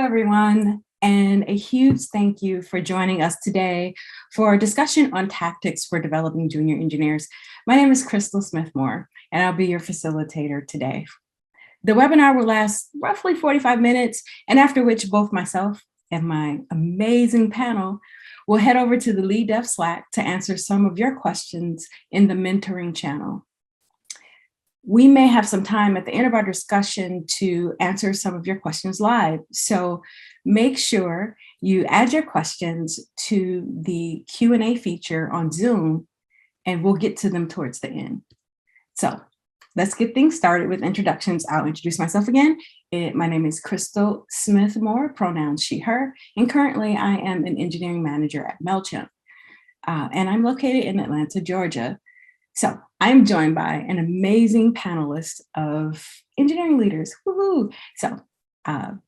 everyone, and a huge thank you for joining us today for our discussion on tactics for developing junior engineers. My name is Crystal Smith-Moore, and I'll be your facilitator today. The webinar will last roughly 45 minutes, and after which both myself and my amazing panel will head over to the LeadDev Slack to answer some of your questions in the mentoring channel. We may have some time at the end of our discussion to answer some of your questions live. So make sure you add your questions to the Q&A feature on Zoom, and we'll get to them towards the end. So let's get things started with introductions. I'll introduce myself again. My name is Crystal Smith-Moore, pronouns she, her, and currently I am an engineering manager at MailChimp, and I'm located in Atlanta, Georgia. So I'm joined by an amazing panelist of engineering leaders. Woohoo! So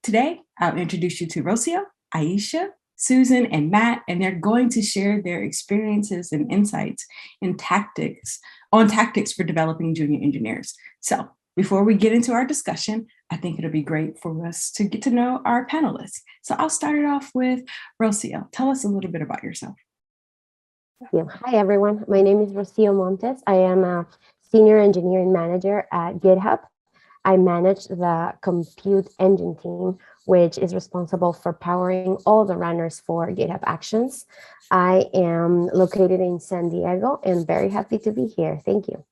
today I'll introduce you to Rocio, Aisha, Susan, and Matt, and they're going to share their experiences and insights and tactics for developing junior engineers. So before we get into our discussion, I think it'll be great for us to get to know our panelists. So I'll start it off with Rocio. Tell us a little bit about yourself. Hi, everyone. My name is Rocio Montes. I am a senior engineering manager at GitHub. I manage the compute engine team, which is responsible for powering all the runners for GitHub Actions. I am located in San Diego and very happy to be here. Thank you.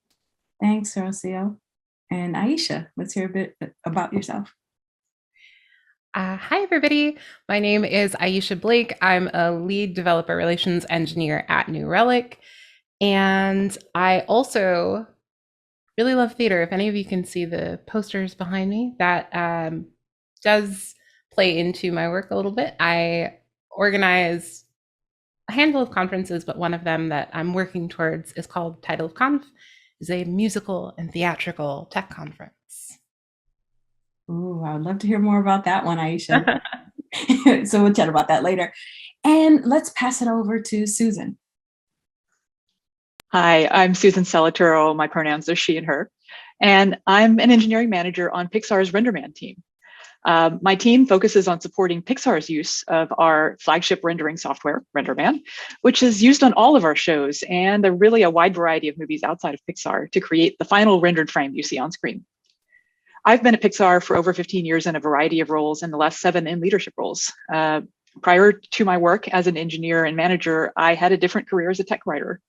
Thanks, Rocio. And Aisha, let's hear a bit about yourself. Hi, everybody. My name is Aisha Blake. I'm a lead developer relations engineer at New Relic. And I also really love theater. If any of you can see the posters behind me, that does play into my work a little bit. I organize a handful of conferences, but one of them that I'm working towards is called Title of Conf, is a musical and theatrical tech conference. Ooh, I would love to hear more about that one, Aisha. So we'll chat about that later. And let's pass it over to Susan. Hi, I'm Susan Salaturo. My pronouns are she and her. And I'm an engineering manager on Pixar's RenderMan team. My team focuses on supporting Pixar's use of our flagship rendering software, RenderMan, which is used on all of our shows and a wide variety of movies outside of Pixar to create the final rendered frame you see on screen. I've been at Pixar for over 15 years in a variety of roles, and the last 7 in leadership roles. Prior to my work as an engineer and manager, I had a different career as a tech writer.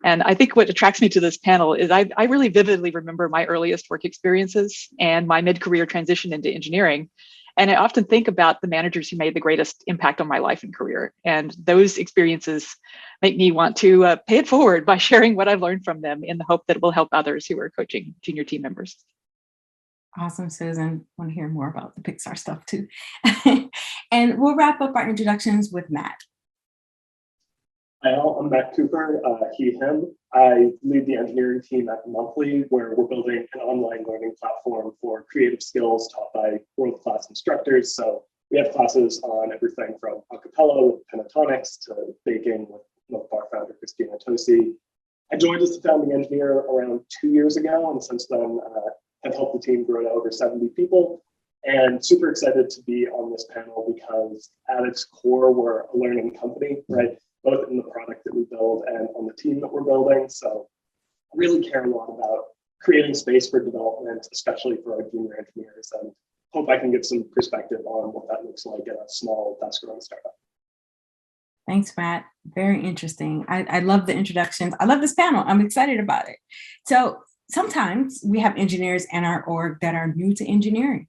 And I think what attracts me to this panel is I really vividly remember my earliest work experiences and my mid-career transition into engineering. And I often think about the managers who made the greatest impact on my life and career. And those experiences make me want to pay it forward by sharing what I've learned from them in the hope that it will help others who are coaching junior team members. Awesome, Susan. I want to hear more about the Pixar stuff too. And we'll wrap up our introductions with Matt. Hi all, I'm Matt Cooper, he, him. I lead the engineering team at Monthly, where we're building an online learning platform for creative skills taught by world-class instructors. So we have classes on everything from acapella with pentatonics to baking with Milk Bar founder Christina Tosi. I joined as the founding engineer around 2 years ago, and since then have helped the team grow to over 70 people. And super excited to be on this panel because at its core, we're a learning company, right? Both in the product that we build and on the team that we're building. So really care a lot about creating space for development, especially for our junior engineers, and hope I can give some perspective on what that looks like at a small, fast-growing startup. Thanks, Matt. Very interesting. I love the introductions. I love this panel. I'm excited about it. So sometimes we have engineers in our org that are new to engineering,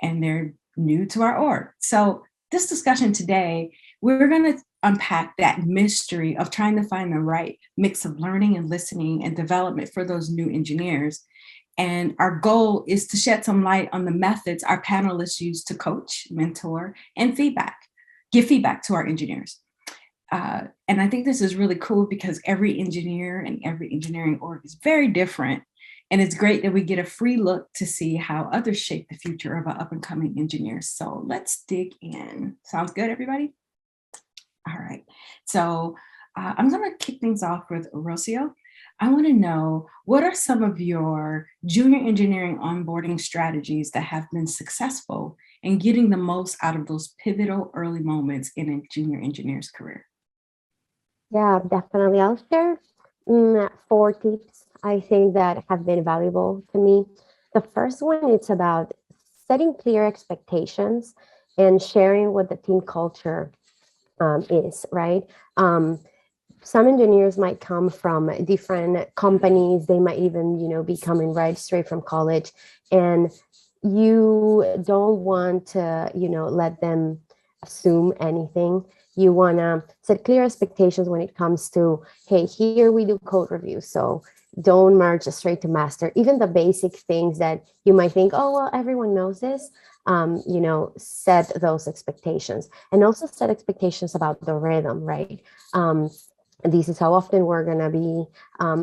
and they're new to our org. So this discussion today, we're going to unpack that mystery of trying to find the right mix of learning and listening and development for those new engineers. And our goal is to shed some light on the methods our panelists use to coach, mentor, and give feedback to our engineers. And I think this is really cool because every engineer and every engineering org is very different. And it's great that we get a free look to see how others shape the future of our up and coming engineers. So let's dig in. Sounds good, everybody? All right. So I'm going to kick things off with Rocio. I want to know, what are some of your junior engineering onboarding strategies that have been successful and getting the most out of those pivotal early moments in a junior engineer's career? Yeah, definitely. I'll share 4 tips I think that have been valuable to me. The first one is about setting clear expectations and sharing what the team culture is, right? Some engineers might come from different companies. They might even, be coming right straight from college, and you don't want to, let them assume anything. You want to set clear expectations when it comes to, hey, here we do code reviews. So don't merge straight to master. Even the basic things that you might think, oh, well, everyone knows this. Set those expectations, and also set expectations about the rhythm, right? This is how often we're going to be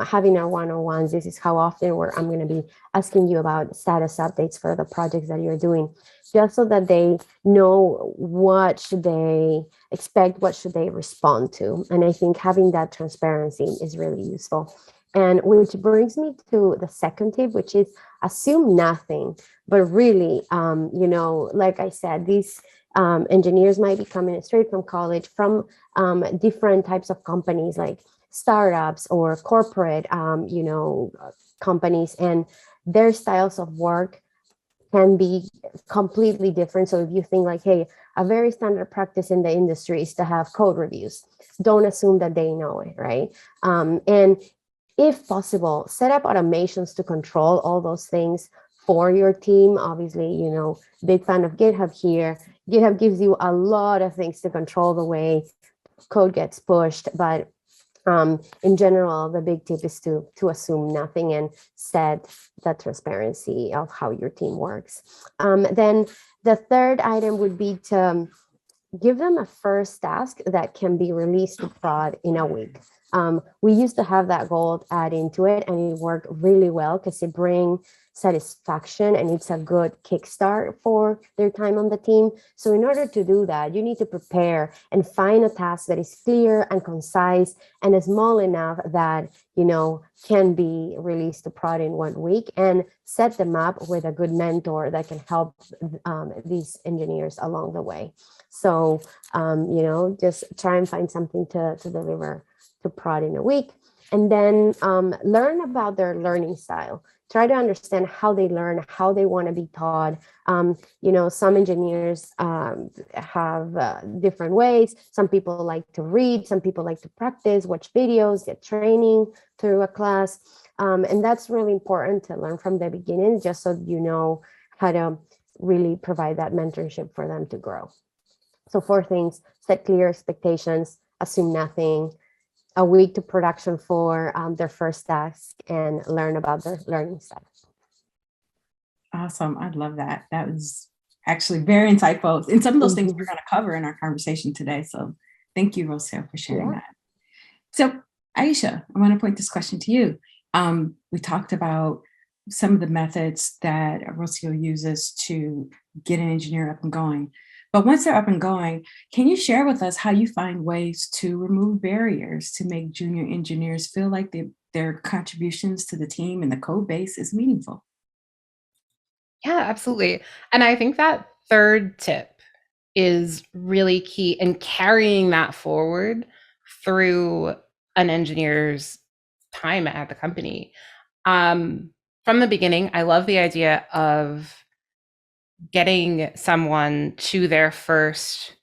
having our one-on-ones. This is how often I'm going to be asking you about status updates for the projects that you're doing, just so that they know what should they expect, what should they respond to. And I think having that transparency is really useful. And which brings me to the second tip, which is assume nothing. But really, like I said, these engineers might be coming straight from college, from different types of companies like startups or corporate, companies, and their styles of work can be completely different. So if you think like, hey, a very standard practice in the industry is to have code reviews, don't assume that they know it, right? And if possible, set up automations to control all those things for your team. Obviously, big fan of GitHub here. GitHub gives you a lot of things to control the way code gets pushed, but in general, the big tip is to assume nothing and set the transparency of how your team works. Then the third item would be to give them a first task that can be released to prod in a week. We used to have that goal add into it, and it worked really well because it brings satisfaction and it's a good kickstart for their time on the team. So in order to do that, you need to prepare and find a task that is clear and concise and small enough that, can be released to prod in 1 week, and set them up with a good mentor that can help these engineers along the way. So, just try and find something to deliver to prod in a week, and then learn about their learning style. Try to understand how they learn, how they want to be taught. Some engineers have different ways. Some people like to read, some people like to practice, watch videos, get training through a class. And that's really important to learn from the beginning, just so you know how to really provide that mentorship for them to grow. So 4 things: set clear expectations, assume nothing, a week to production for their first task, and learn about their learning style. Awesome. I love that. That was actually very insightful. And some of those things we're going to cover in our conversation today. So thank you, Rocio, for sharing that. So Aisha, I want to point this question to you. We talked about some of the methods that Rocio uses to get an engineer up and going. But once they're up and going, can you share with us how you find ways to remove barriers to make junior engineers feel like their contributions to the team and the code base is meaningful? Yeah, absolutely. And I think that third tip is really key in carrying that forward through an engineer's time at the company. From the beginning, I love the idea of getting someone to their first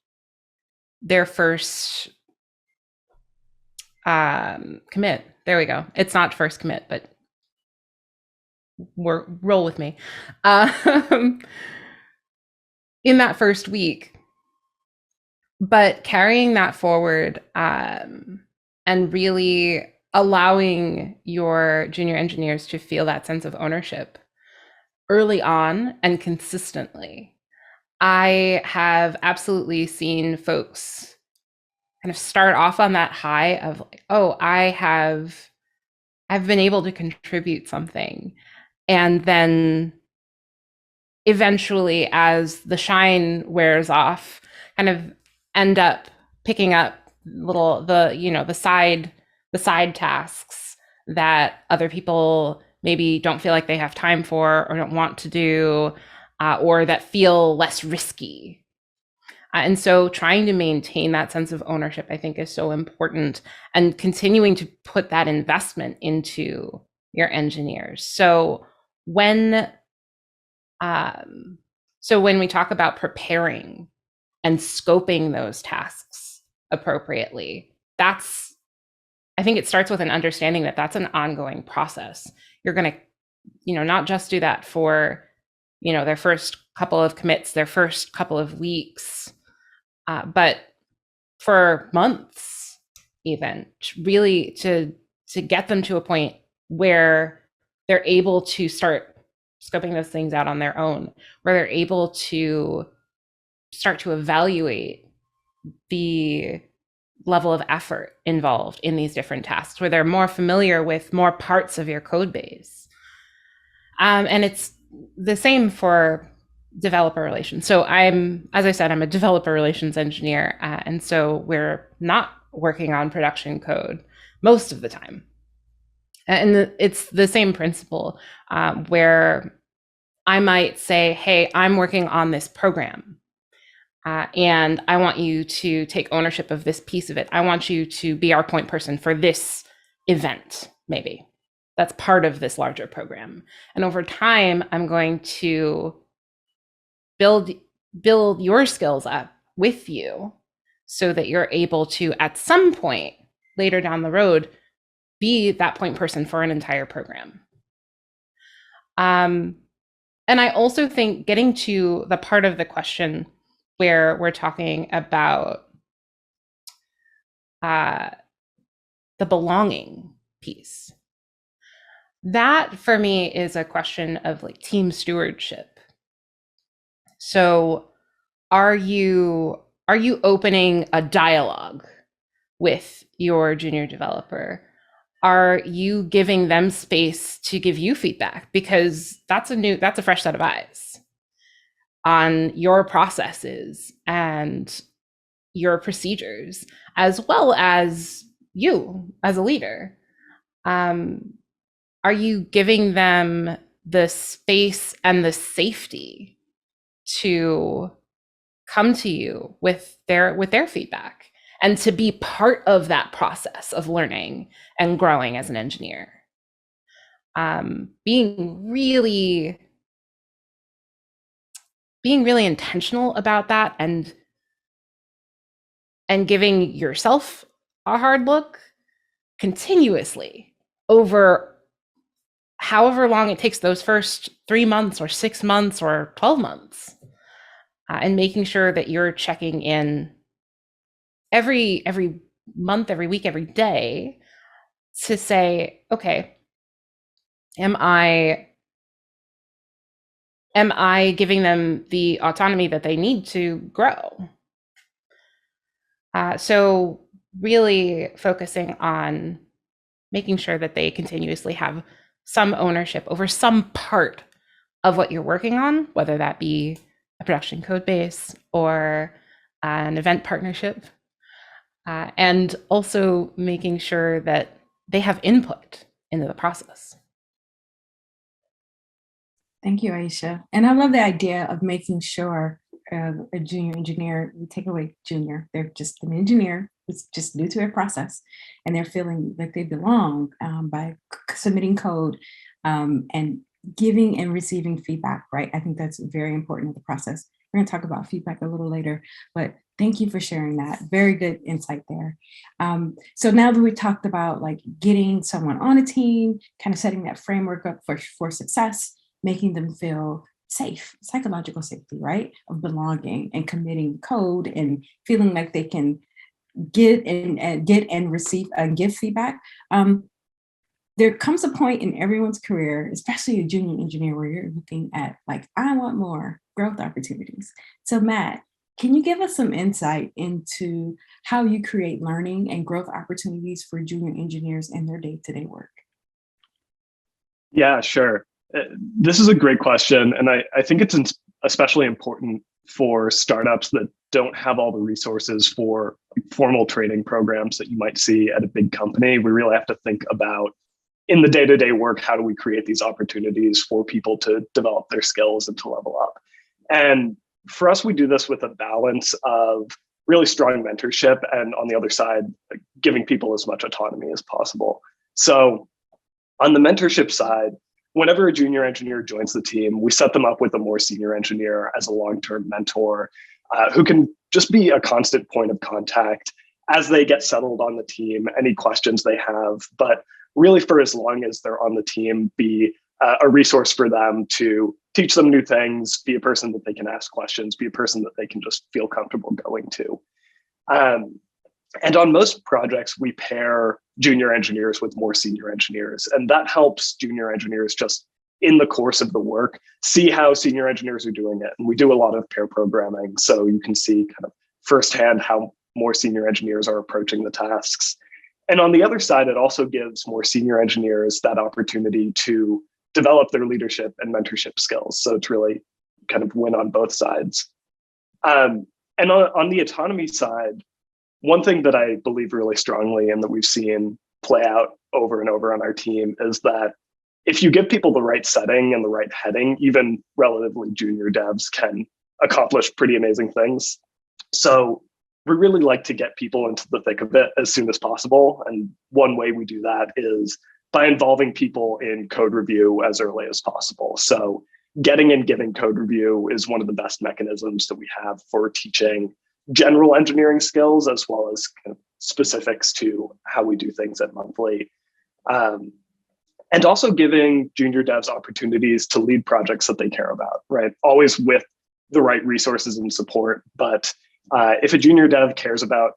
commit. There we go. It's not first commit, but roll with me. In that first week, but carrying that forward and really allowing your junior engineers to feel that sense of ownership early on and consistently. I have absolutely seen folks kind of start off on that high of like, oh, I've been able to contribute something. And then eventually, as the shine wears off, kind of end up picking up the side tasks that other people maybe don't feel like they have time for or don't want to do. or that feel less risky. And so trying to maintain that sense of ownership, I think, is so important, and continuing to put that investment into your engineers. So when we talk about preparing and scoping those tasks appropriately, I think it starts with an understanding that that's an ongoing process. You're going to, not just do that for, their first couple of commits, their first couple of weeks, but for months, even, really to get them to a point where they're able to start scoping those things out on their own, where they're able to start to evaluate the level of effort involved in these different tasks, where they're more familiar with more parts of your code base. And it's the same for developer relations. So as I said, I'm a developer relations engineer. And so we're not working on production code most of the time. And it's the same principle where I might say, hey, I'm working on this program. And I want you to take ownership of this piece of it. I want you to be our point person for this event, maybe. That's part of this larger program. And over time, I'm going to build your skills up with you so that you're able to, at some point later down the road, be that point person for an entire program. And I also think getting to the part of the question where we're talking about the belonging piece, that for me is a question of like team stewardship. So are you opening a dialogue with your junior developer? Are you giving them space to give you feedback? Because that's a fresh set of eyes on your processes and your procedures, as well as you as a leader. Are you giving them the space and the safety to come to you with their feedback and to be part of that process of learning and growing as an engineer? Being really intentional about that, and giving yourself a hard look continuously over however long it takes, those first 3 months or 6 months or 12 months, and making sure that you're checking in every month, every week, every day to say, okay, am I giving them the autonomy that they need to grow? So really focusing on making sure that they continuously have some ownership over some part of what you're working on, whether that be a production code base or an event partnership, and also making sure that they have input into the process. Thank you, Aisha. And I love the idea of making sure a junior engineer, we take away junior, they're just an engineer who's just new to a process, and they're feeling like they belong by submitting code and giving and receiving feedback, right? I think that's very important in the process. We're going to talk about feedback a little later, but thank you for sharing that. Very good insight there. So now that we talked about like getting someone on a team, kind of setting that framework up for success, making them feel safe, psychological safety, right? Of belonging and committing code and feeling like they can get and receive and give feedback. There comes a point in everyone's career, especially a junior engineer, where you're looking at like, I want more growth opportunities. So Matt, can you give us some insight into how you create learning and growth opportunities for junior engineers in their day-to-day work? Yeah, sure. This is a great question. And I think it's especially important for startups that don't have all the resources for formal training programs that you might see at a big company. We really have to think about, in the day-to-day work, how do we create these opportunities for people to develop their skills and to level up? And for us, we do this with a balance of really strong mentorship and on the other side, giving people as much autonomy as possible. So on the mentorship side, whenever a junior engineer joins the team, we set them up with a more senior engineer as a long-term mentor who can just be a constant point of contact as they get settled on the team, any questions they have, but really for as long as they're on the team, be a resource for them to teach them new things, be a person that they can ask questions, be a person that they can just feel comfortable going to. And on most projects, we pair junior engineers with more senior engineers, and that helps junior engineers just in the course of the work, see how senior engineers are doing it. And we do a lot of pair programming, so you can see kind of firsthand how more senior engineers are approaching the tasks. And on the other side, it also gives more senior engineers that opportunity to develop their leadership and mentorship skills. So it's really kind of win on both sides. And on the autonomy side, one thing that I believe really strongly and that we've seen play out over and over on our team is that if you give people the right setting and the right heading, even relatively junior devs can accomplish pretty amazing things. So we really like to get people into the thick of it as soon as possible. And one way we do that is by involving people in code review as early as possible. So getting and giving code review is one of the best mechanisms that we have for teaching general engineering skills, as well as kind of specifics to how we do things at Monthly. And also giving junior devs opportunities to lead projects that they care about, right? Always with the right resources and support. But if a junior dev cares about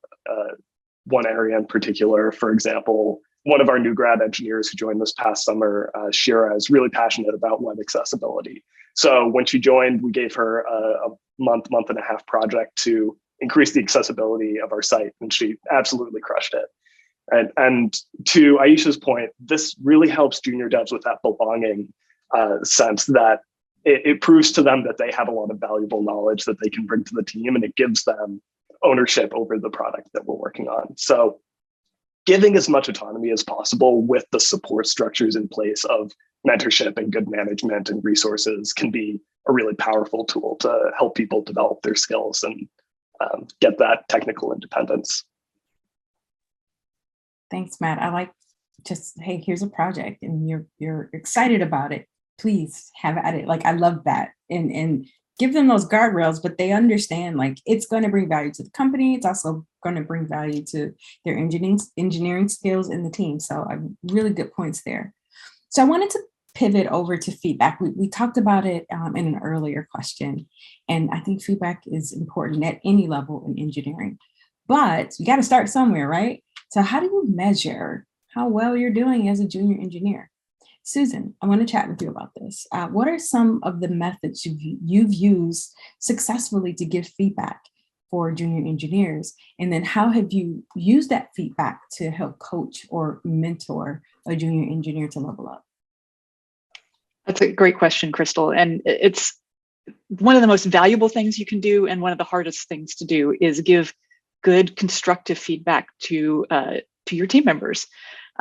one area in particular, for example, one of our new grad engineers who joined this past summer, Shira, is really passionate about web accessibility. So when she joined, we gave her a month and a half project to increase the accessibility of our site, and she absolutely crushed it. And to Aisha's point, this really helps junior devs with that belonging sense that it proves to them that they have a lot of valuable knowledge that they can bring to the team, and it gives them ownership over the product that we're working on. So giving as much autonomy as possible with the support structures in place of mentorship and good management and resources can be a really powerful tool to help people develop their skills and get that technical independence. Thanks, Matt. I like just, hey, here's a project and you're excited about it. Please have at it. Like, I love that. And give them those guardrails, but they understand like it's going to bring value to the company. It's also going to bring value to their engineering skills in the team. So really good points there. So I wanted to pivot over to feedback. We talked about it in an earlier question, and I think feedback is important at any level in engineering, but you got to start somewhere, right? So how do you measure how well you're doing as a junior engineer? Susan, I want to chat with you about this. What are some of the methods you've used successfully to give feedback for junior engineers? And then how have you used that feedback to help coach or mentor a junior engineer to level up? That's a great question, Crystal. And it's one of the most valuable things you can do, and one of the hardest things to do is give good constructive feedback to your team members.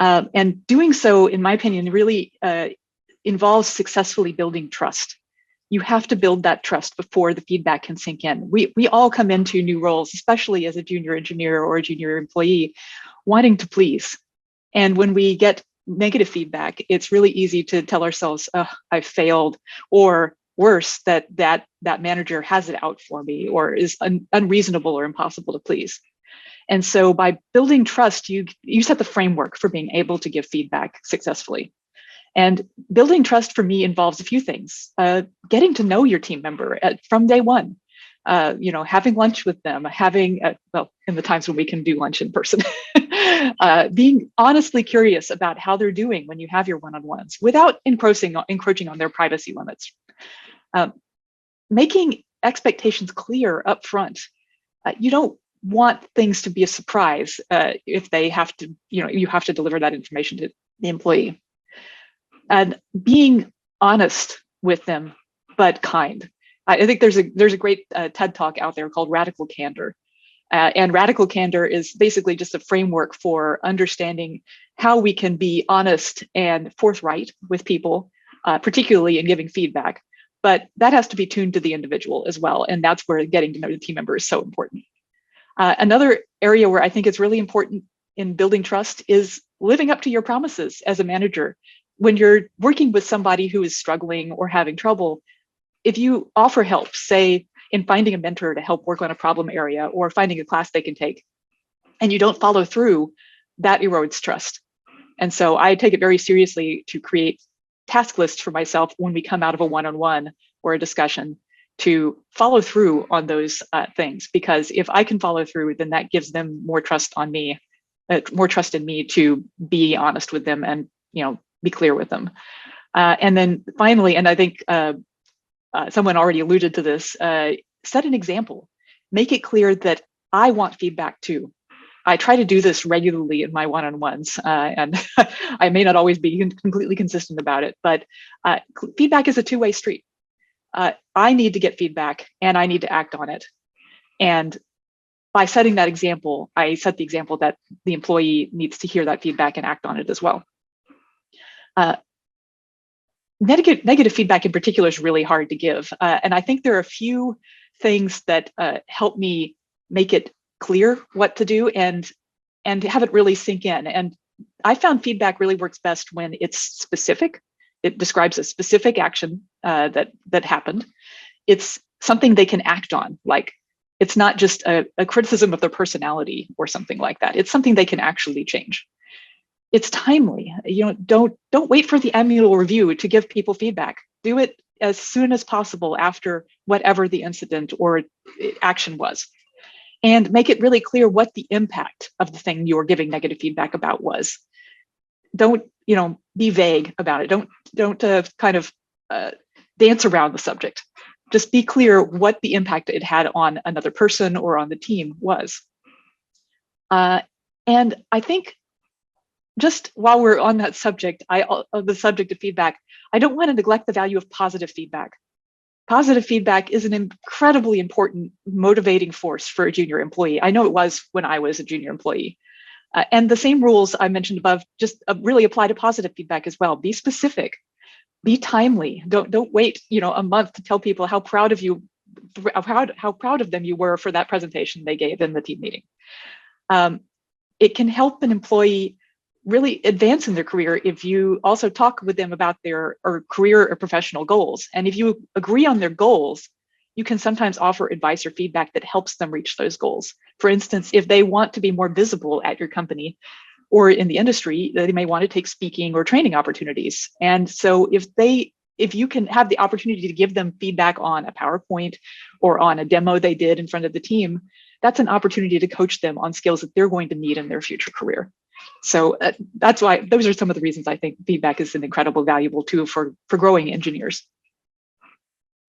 And doing so, in my opinion, really involves successfully building trust. You have to build that trust before the feedback can sink in. We all come into new roles, especially as a junior engineer or a junior employee, wanting to please. And when we get negative feedback, it's really easy to tell ourselves, oh, I failed, or worse, that manager has it out for me, or is unreasonable or impossible to please. And so by building trust, you set the framework for being able to give feedback successfully. And building trust for me involves a few things. Getting to know your team member from day one, having lunch with them, in the times when we can do lunch in person, being honestly curious about how they're doing when you have your one-on-ones without encroaching on their privacy limits. Making expectations clear up front. You don't want things to be a surprise if they have to, you have to deliver that information to the employee. And being honest with them, but kind. I think there's a great TED talk out there called Radical Candor. And radical candor is basically just a framework for understanding how we can be honest and forthright with people, particularly in giving feedback, but that has to be tuned to the individual as well. And that's where getting to know the team member is so important. Another area where I think it's really important in building trust is living up to your promises as a manager. When you're working with somebody who is struggling or having trouble, if you offer help, say in finding a mentor to help work on a problem area or finding a class they can take, and you don't follow through, that erodes trust. And so I take it very seriously to create task lists for myself when we come out of a one-on-one or a discussion to follow through on those things, because if I can follow through, then that gives them more trust on me, more trust in me to be honest with them and be clear with them. And then finally, and I think someone already alluded to this, set an example. Make it clear that I want feedback too. I try to do this regularly in my one-on-ones, and I may not always be completely consistent about it, but feedback is a two-way street. I need to get feedback and I need to act on it. And by setting that example, I set the example that the employee needs to hear that feedback and act on it as well. Negative feedback in particular is really hard to give. And I think there are a few things that help me make it clear what to do and have it really sink in. And I found feedback really works best when it's specific. It describes a specific action that happened. It's something they can act on. Like, it's not just a criticism of their personality or something like that. It's something they can actually change. It's timely. Don't wait for the annual review to give people feedback. Do it as soon as possible after whatever the incident or action was. And make it really clear what the impact of the thing you were giving negative feedback about was. Don't be vague about it. Don't kind of dance around the subject. Just be clear what the impact it had on another person or on the team was. And I think just while we're on that subject, the subject of feedback, I don't want to neglect the value of positive feedback. Positive feedback is an incredibly important motivating force for a junior employee. I know it was when I was a junior employee. And the same rules I mentioned above just really apply to positive feedback as well. Be specific, be timely. Don't wait, a month to tell people how proud of them you were for that presentation they gave in the team meeting. It can help an employee really advance in their career if you also talk with them about their career or professional goals. And if you agree on their goals, you can sometimes offer advice or feedback that helps them reach those goals. For instance, if they want to be more visible at your company or in the industry, they may want to take speaking or training opportunities. And so if you can have the opportunity to give them feedback on a PowerPoint or on a demo they did in front of the team, that's an opportunity to coach them on skills that they're going to need in their future career. So that's why those are some of the reasons I think feedback is an incredible, valuable tool for growing engineers.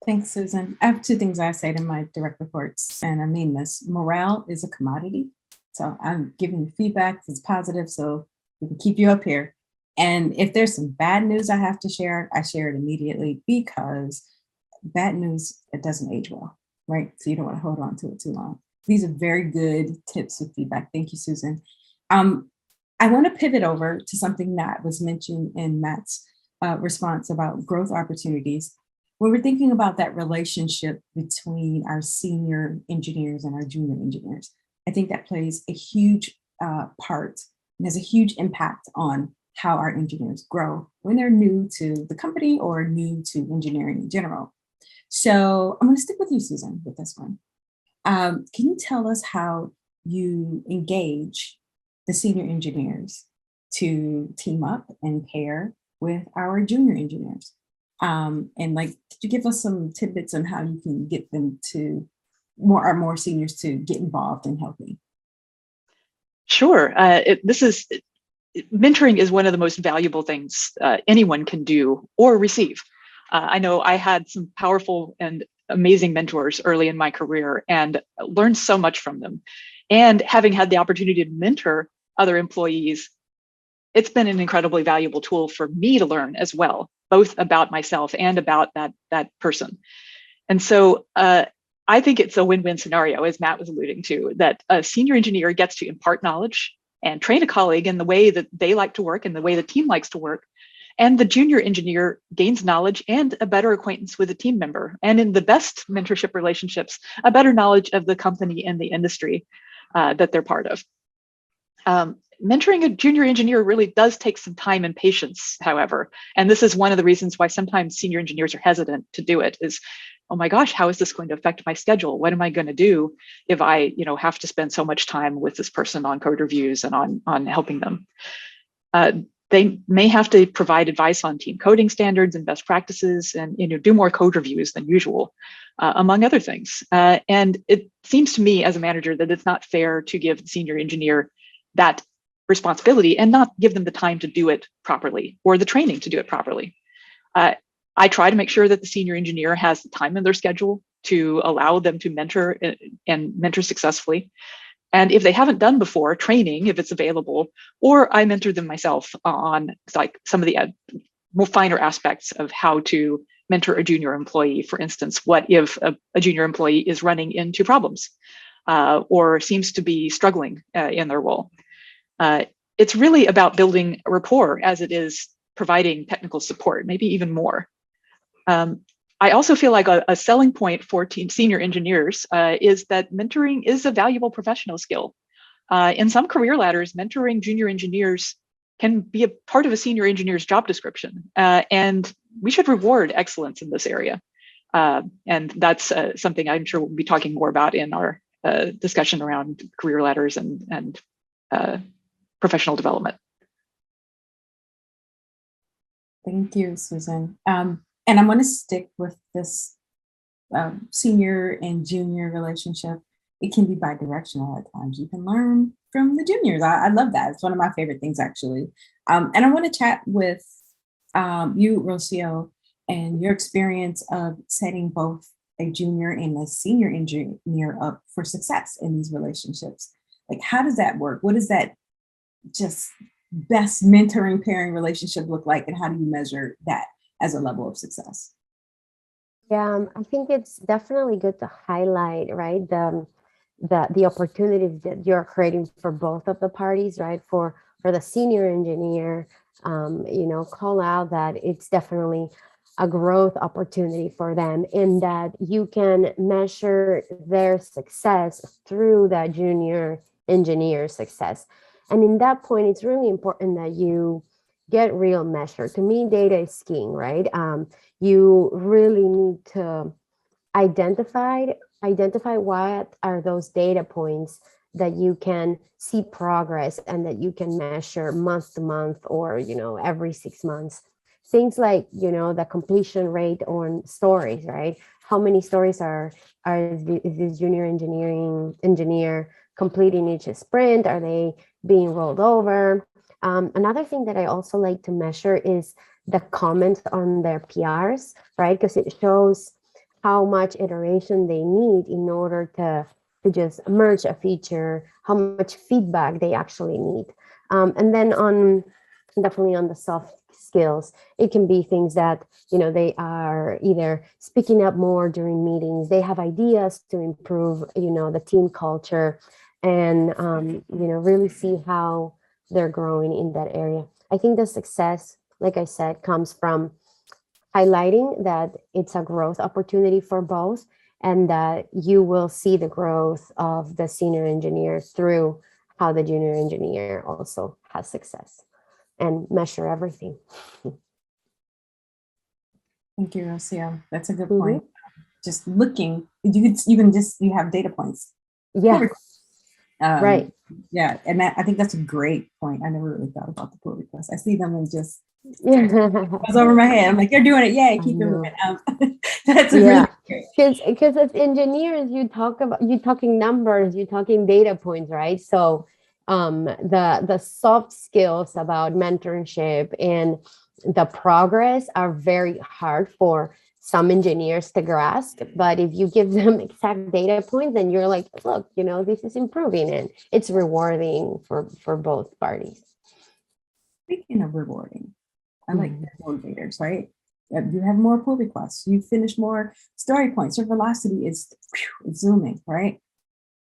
Thanks, Susan. I have two things I say to my direct reports, and I mean this. Morale is a commodity. So I'm giving you feedback that's positive so we can keep you up here. And if there's some bad news I have to share, I share it immediately, because bad news, it doesn't age well, right? So you don't want to hold on to it too long. These are very good tips with feedback. Thank you, Susan. I want to pivot over to something that was mentioned in Matt's response about growth opportunities. When we're thinking about that relationship between our senior engineers and our junior engineers, I think that plays a huge part and has a huge impact on how our engineers grow when they're new to the company or new to engineering in general. So I'm going to stick with you, Susan, with this one. Can you tell us how you engage the senior engineers to team up and pair with our junior engineers? And could you give us some tidbits on how you can get them to more seniors to get involved in helping? Sure. Mentoring is one of the most valuable things anyone can do or receive. I know I had some powerful and amazing mentors early in my career and learned so much from them. And having had the opportunity to mentor other employees, it's been an incredibly valuable tool for me to learn as well, both about myself and about that person. And so I think it's a win-win scenario, as Matt was alluding to, that a senior engineer gets to impart knowledge and train a colleague in the way that they like to work and the way the team likes to work. And the junior engineer gains knowledge and a better acquaintance with a team member. And in the best mentorship relationships, a better knowledge of the company and the industry that they're part of. Mentoring a junior engineer really does take some time and patience, however. And this is one of the reasons why sometimes senior engineers are hesitant to do it is, oh my gosh, how is this going to affect my schedule? What am I going to do if I have to spend so much time with this person on code reviews and on helping them? They may have to provide advice on team coding standards and best practices and do more code reviews than usual, among other things. And it seems to me as a manager that it's not fair to give the senior engineer that responsibility and not give them the time to do it properly or the training to do it properly. I try to make sure that the senior engineer has the time in their schedule to allow them to mentor and mentor successfully. And if they haven't done before, training, if it's available, or I mentor them myself on like some of the more finer aspects of how to mentor a junior employee. For instance, what if a junior employee is running into problems or seems to be struggling in their role? It's really about building a rapport as it is providing technical support, maybe even more. I also feel like a selling point for senior engineers is that mentoring is a valuable professional skill. In some career ladders, mentoring junior engineers can be a part of a senior engineer's job description, and we should reward excellence in this area. And that's something I'm sure we'll be talking more about in our discussion around career ladders and professional development. Thank you, Susan. And I'm going to stick with this senior and junior relationship. It can be bi-directional at times. You can learn from the juniors. I love that. It's one of my favorite things, actually. And I want to chat with you, Rocio, and your experience of setting both a junior and a senior engineer up for success in these relationships. Like, how does that work? What does that just best mentoring pairing relationship look like? And how do you measure that as a level of success? Yeah, I think it's definitely good to highlight, right, the opportunities that you're creating for both of the parties, right? For the senior engineer, call out that it's definitely a growth opportunity for them, in that you can measure their success through that junior engineer success. And in that point, it's really important that you get real measure. To me, data is king, right? You really need to identify what are those data points that you can see progress and that you can measure month to month or, every 6 months. Things like, the completion rate on stories, right? How many stories is this junior engineer completing each sprint? Are they being rolled over? Another thing that I also like to measure is the comments on their PRs, right? Because it shows how much iteration they need in order to just merge a feature, how much feedback they actually need. And then definitely on the soft skills, it can be things that, they are either speaking up more during meetings, they have ideas to improve, the team culture, and, really see how they're growing in that area. I think the success, like I said, comes from highlighting that it's a growth opportunity for both, and that you will see the growth of the senior engineer through how the junior engineer also has success, and measure everything. Thank you, Rocio. That's a good point. Just looking, you have data points. Yeah. Right. Yeah, and I think that's a great point. I never really thought about the pull requests. I see them and just goes over my head. I'm like, they're doing it. Yay, keep it moving. That's really great. Because as engineers, you're talking numbers, you're talking data points, right? So the soft skills about mentorship and the progress are very hard for some engineers to grasp, but if you give them exact data points, then you're like, look, this is improving, and it's rewarding for both parties. Speaking of rewarding, I like motivators, right? You have more pull requests, you finish more story points, your velocity is zooming, right?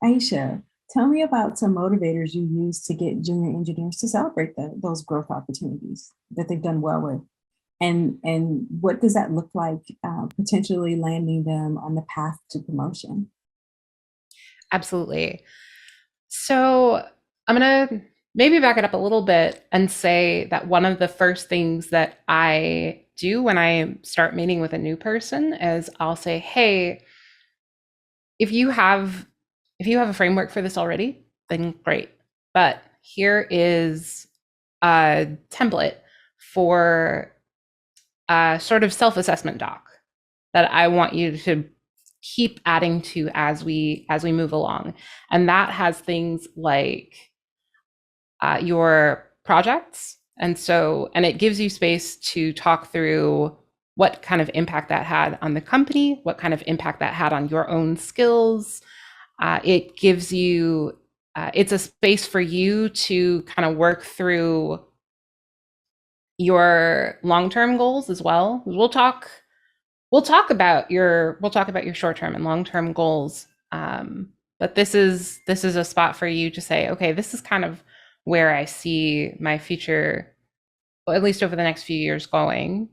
Aisha, Tell me about some motivators you use to get junior engineers to celebrate those growth opportunities that they've done well with. And what does that look like potentially landing them on the path to promotion? Absolutely. So I'm going to maybe back it up a little bit and say that one of the first things that I do when I start meeting with a new person is I'll say, hey, if you have a framework for this already, then great. But here is a template for a sort of self-assessment doc that I want you to keep adding to as we move along. And that has things like your projects. And it gives you space to talk through what kind of impact that had on the company, what kind of impact that had on your own skills. It gives you, it's a space for you to kind of work through your long-term goals as well. We'll talk about your short-term and long-term goals. But this is a spot for you to say, okay, this is kind of where I see my future, well, at least over the next few years, going.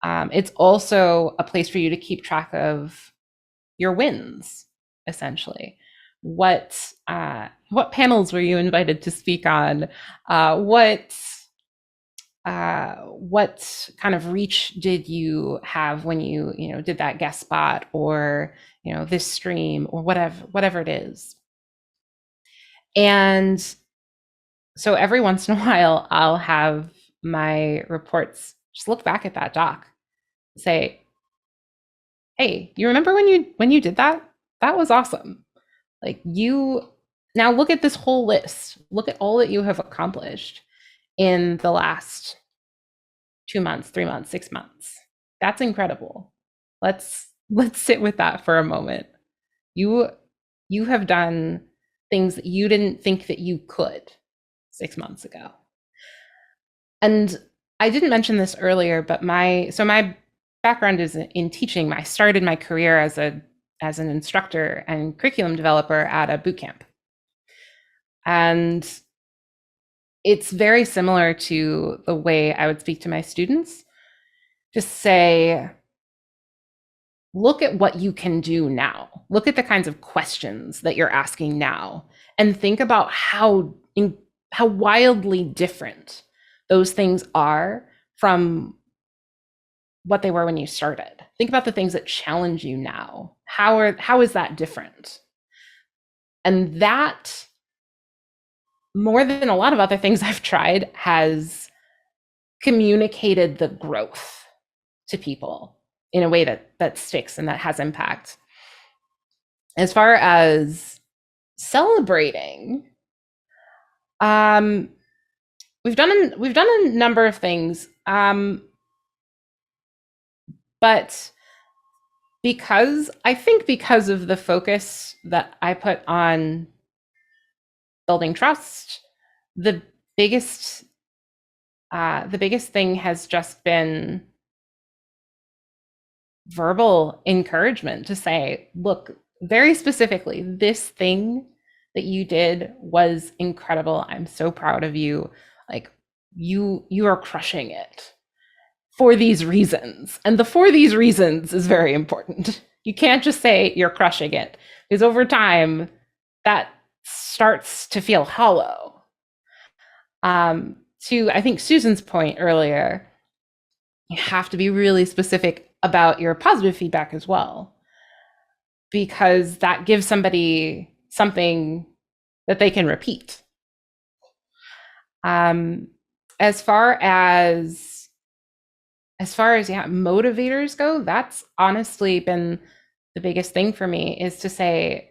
It's also a place for you to keep track of your wins, essentially. What panels were you invited to speak on? What kind of reach did you have when you did that guest spot, or this stream, or whatever it is? And so every once in a while, I'll have my reports just look back at that doc, say, hey, you remember when you did that? That was awesome. Like, you now look at this whole list. Look at all that you have accomplished in the last 2 months, 3 months, 6 months. That's incredible. Let's sit with that for a moment. You have done things that you didn't think that you could 6 months ago. And I didn't mention this earlier, but my background is in teaching. I started my career as an instructor and curriculum developer at a boot camp. And it's very similar to the way I would speak to my students. Just say, look at what you can do now. Look at the kinds of questions that you're asking now, and think about how wildly different those things are from what they were when you started. Think about the things that challenge you now. How is that different? And that, more than a lot of other things I've tried, has communicated the growth to people in a way that sticks and that has impact. As far as celebrating, we've done a number of things, but because of the focus that I put on building trust, the biggest thing has just been verbal encouragement to say, look, very specifically, this thing that you did was incredible. I'm so proud of you. Like, you are crushing it for these reasons. And the for these reasons is very important. You can't just say you're crushing it, because over time that starts to feel hollow. To, I think, Susan's point earlier, you have to be really specific about your positive feedback as well, because that gives somebody something that they can repeat. As far as motivators go, that's honestly been the biggest thing for me, is to say,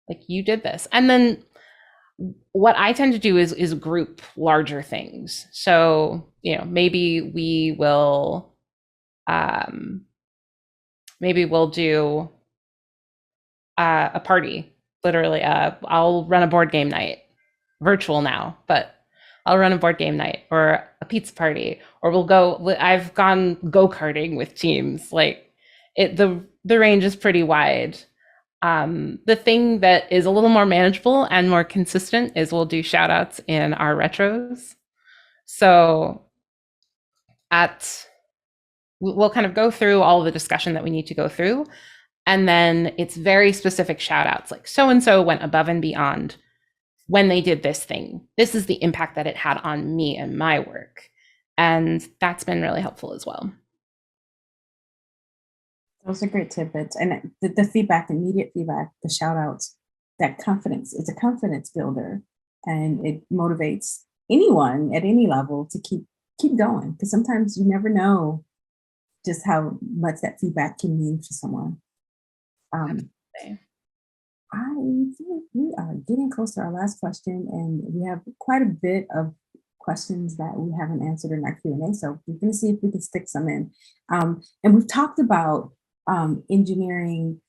like, you did this. And then what I tend to do is group larger things. So, maybe we'll do a party, literally. I'll run a board game night, virtual now, but I'll run a board game night, or a pizza party, or I've gone go-karting with teams. Like, the range is pretty wide. The thing that is a little more manageable and more consistent is we'll do shout outs in our retros. So we'll kind of go through all of the discussion that we need to go through. And then it's very specific shout outs, like so-and-so went above and beyond when they did this thing. This is the impact that it had on me and my work. And that's been really helpful as well. Those are great tidbits. And the feedback, immediate feedback, the shout outs, that confidence, it's a confidence builder, and it motivates anyone at any level to keep going. Because sometimes you never know just how much that feedback can mean for someone. I think we are getting close to our last question, and we have quite a bit of questions that we haven't answered in our Q&A. So we're going to see if we can stick some in. And we've talked about engineering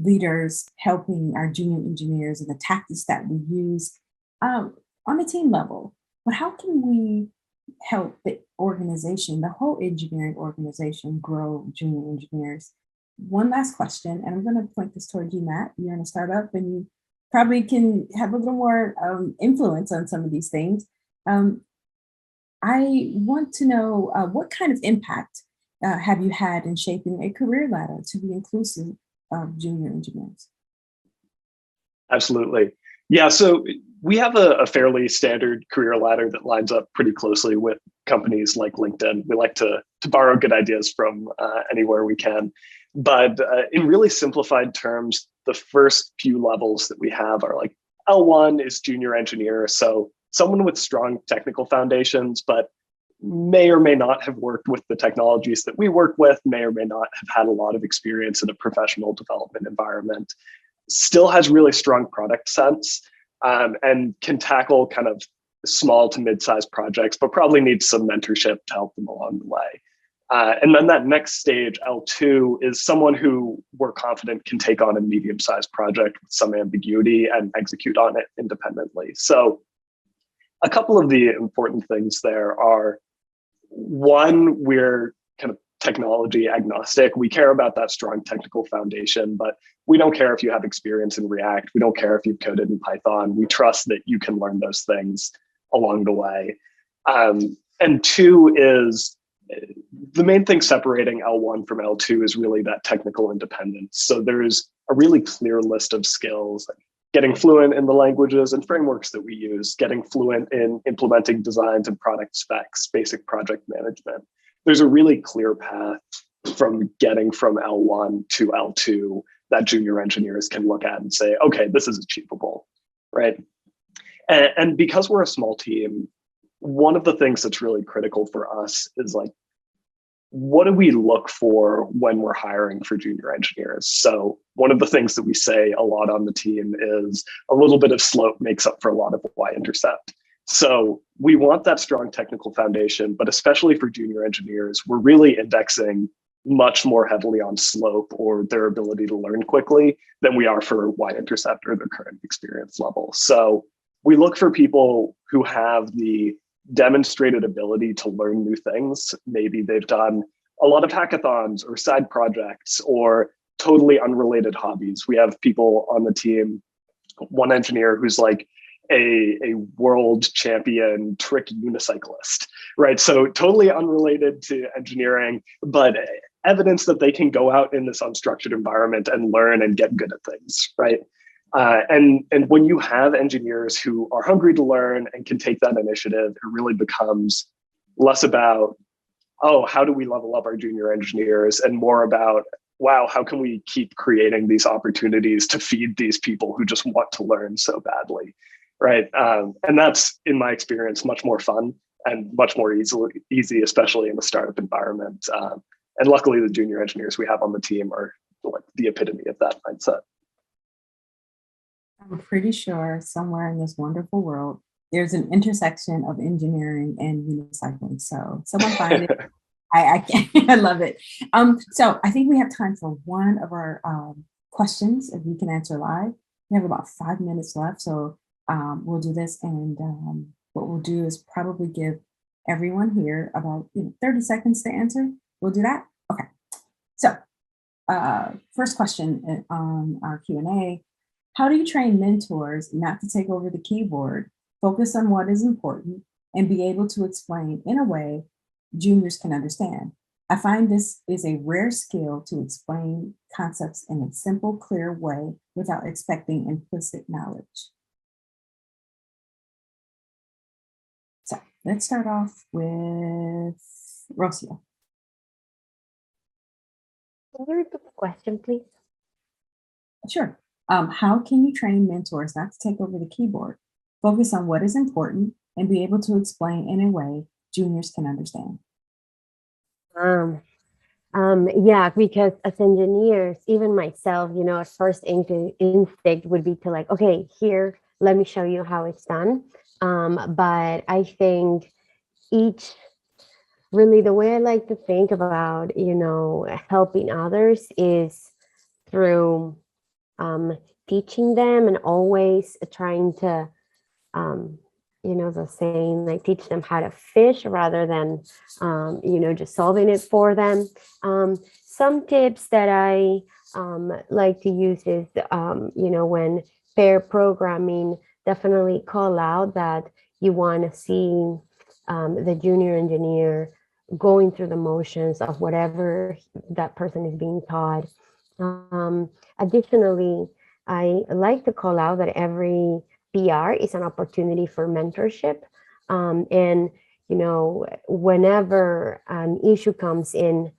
leaders helping our junior engineers and the tactics that we use on a team level. But how can we help the organization, the whole engineering organization, grow junior engineers? One last question, and I'm going to point this toward you, Matt. You're in a startup and you probably can have a little more influence on some of these things. I want to know what kind of impact have you had in shaping a career ladder to be inclusive of junior engineers? Absolutely. Yeah, so we have a fairly standard career ladder that lines up pretty closely with companies like LinkedIn. We like to borrow good ideas from anywhere we can. But in really simplified terms, the first few levels that we have are like L1 is junior engineer. So someone with strong technical foundations, but may or may not have worked with the technologies that we work with, may or may not have had a lot of experience in a professional development environment, still has really strong product sense, and can tackle kind of small to mid-sized projects, but probably needs some mentorship to help them along the way. And then that next stage, L2, is someone who we're confident can take on a medium-sized project with some ambiguity and execute on it independently. So a couple of the important things there are, one, we're kind of technology agnostic. We care about that strong technical foundation, but we don't care if you have experience in React. We don't care if you've coded in Python. We trust that you can learn those things along the way. And two is, the main thing separating L1 from L2 is really that technical independence. So there's a really clear list of skills, like getting fluent in the languages and frameworks that we use, getting fluent in implementing designs and product specs, basic project management. There's a really clear path from getting from L1 to L2 that junior engineers can look at and say, okay, this is achievable, right? And because we're a small team, one of the things that's really critical for us is like, what do we look for when we're hiring for junior engineers? So one of the things that we say a lot on the team is a little bit of slope makes up for a lot of y-intercept. So we want that strong technical foundation, but especially for junior engineers, we're really indexing much more heavily on slope or their ability to learn quickly than we are for y-intercept or their current experience level. So we look for people who have the demonstrated ability to learn new things. Maybe they've done a lot of hackathons or side projects or totally unrelated hobbies. We have people on the team, one engineer who's like a world champion trick unicyclist, right? So totally unrelated to engineering, but evidence that they can go out in this unstructured environment and learn and get good at things, right? And when you have engineers who are hungry to learn and can take that initiative, it really becomes less about, oh, how do we level up our junior engineers, and more about, wow, how can we keep creating these opportunities to feed these people who just want to learn so badly, right? And that's, in my experience, much more fun and much more easy, especially in a startup environment. And luckily, the junior engineers we have on the team are like the epitome of that mindset. I'm pretty sure somewhere in this wonderful world, there's an intersection of engineering and unicycling. So someone find it. I love it. So I think we have time for one of our questions, if we can answer live. We have about 5 minutes left. So we'll do this. And what we'll do is probably give everyone here about 30 seconds to answer. We'll do that. Okay. So first question on our Q&A, how do you train mentors not to take over the keyboard, focus on what is important, and be able to explain in a way juniors can understand? I find this is a rare skill to explain concepts in a simple, clear way without expecting implicit knowledge. So let's start off with Rocio. Can you repeat the question, please? Sure. How can you train mentors not to take over the keyboard, focus on what is important, and be able to explain in a way juniors can understand? Yeah, because as engineers, even myself, at first instinct would be to like, okay, here, let me show you how it's done. But I think really the way I like to think about, helping others is through teaching them and always trying to, the saying, like teach them how to fish rather than, just solving it for them. Some tips that I like to use is, when pair programming, definitely call out that you want to see the junior engineer going through the motions of whatever that person is being taught. Additionally, I like to call out that every PR is an opportunity for mentorship. And, whenever an issue comes in,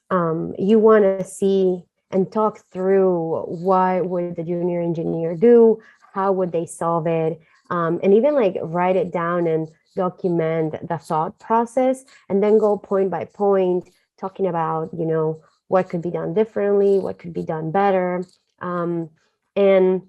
you want to see and talk through what would the junior engineer do, how would they solve it, and even like write it down and document the thought process, and then go point by point, talking about, what could be done differently, what could be done better. And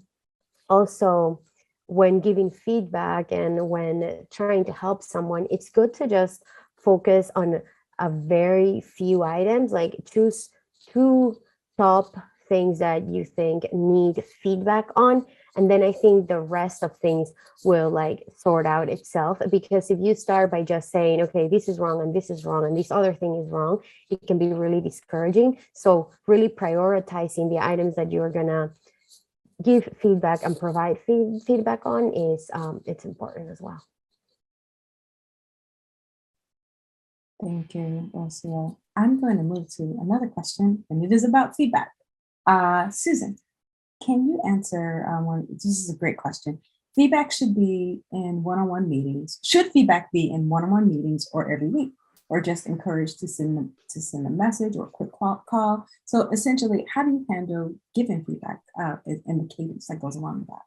also, when giving feedback and when trying to help someone, it's good to just focus on a very few items, like choose 2 top things that you think need feedback on. And then I think the rest of things will like sort out itself, because if you start by just saying, okay, this is wrong and this is wrong and this other thing is wrong, it can be really discouraging. So really prioritizing the items that you're gonna give feedback and provide feedback on is it's important as well. Thank you, Rocio. I'm going to move to another question, and it is about feedback. Susan, can you answer one? This is a great question. Feedback should be in one-on-one meetings. Should feedback be in one-on-one meetings or every week, or just encouraged to send a message or a quick call? So essentially, how do you handle giving feedback in the cadence that goes along with that?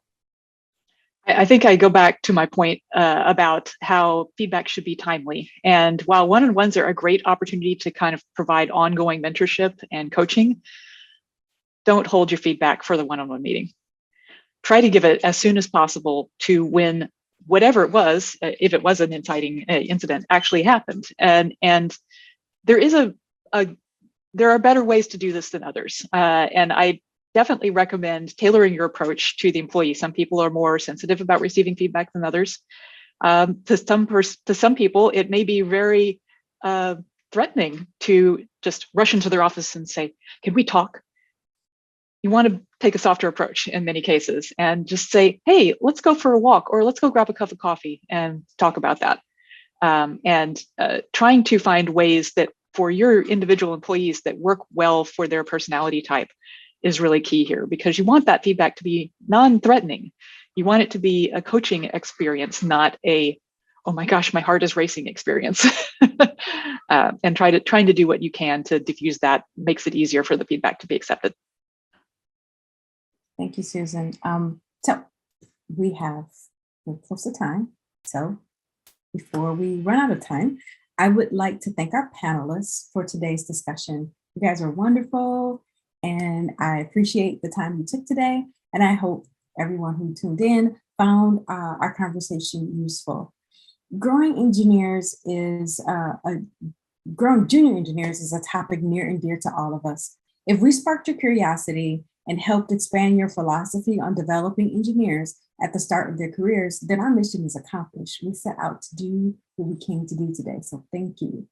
I think I go back to my point about how feedback should be timely. And while one-on-ones are a great opportunity to kind of provide ongoing mentorship and coaching, don't hold your feedback for the one-on-one meeting. Try to give it as soon as possible to when whatever it was, if it was an inciting incident, actually happened. And there is there are better ways to do this than others. And I definitely recommend tailoring your approach to the employee. Some people are more sensitive about receiving feedback than others. To some people, it may be very threatening to just rush into their office and say, "Can we talk?" You want to take a softer approach in many cases and just say, "Hey, let's go for a walk, or let's go grab a cup of coffee and talk about that." Trying to find ways that for your individual employees that work well for their personality type is really key here, because you want that feedback to be non-threatening. You want it to be a coaching experience, not a, "Oh my gosh, my heart is racing" experience. And trying to do what you can to diffuse that makes it easier for the feedback to be accepted. Thank you, Susan. So we're close to time. So before we run out of time, I would like to thank our panelists for today's discussion. You guys are wonderful, and I appreciate the time you took today. And I hope everyone who tuned in found our conversation useful. Growing junior engineers is a topic near and dear to all of us. If we sparked your curiosity and helped expand your philosophy on developing engineers at the start of their careers, then our mission is accomplished. We set out to do what we came to do today. So thank you.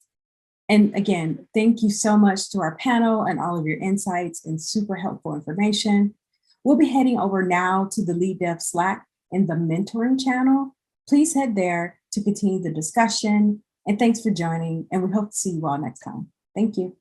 And again, thank you so much to our panel and all of your insights and super helpful information. We'll be heading over now to the LeadDev Slack in the mentoring channel. Please head there to continue the discussion. And thanks for joining. And we hope to see you all next time. Thank you.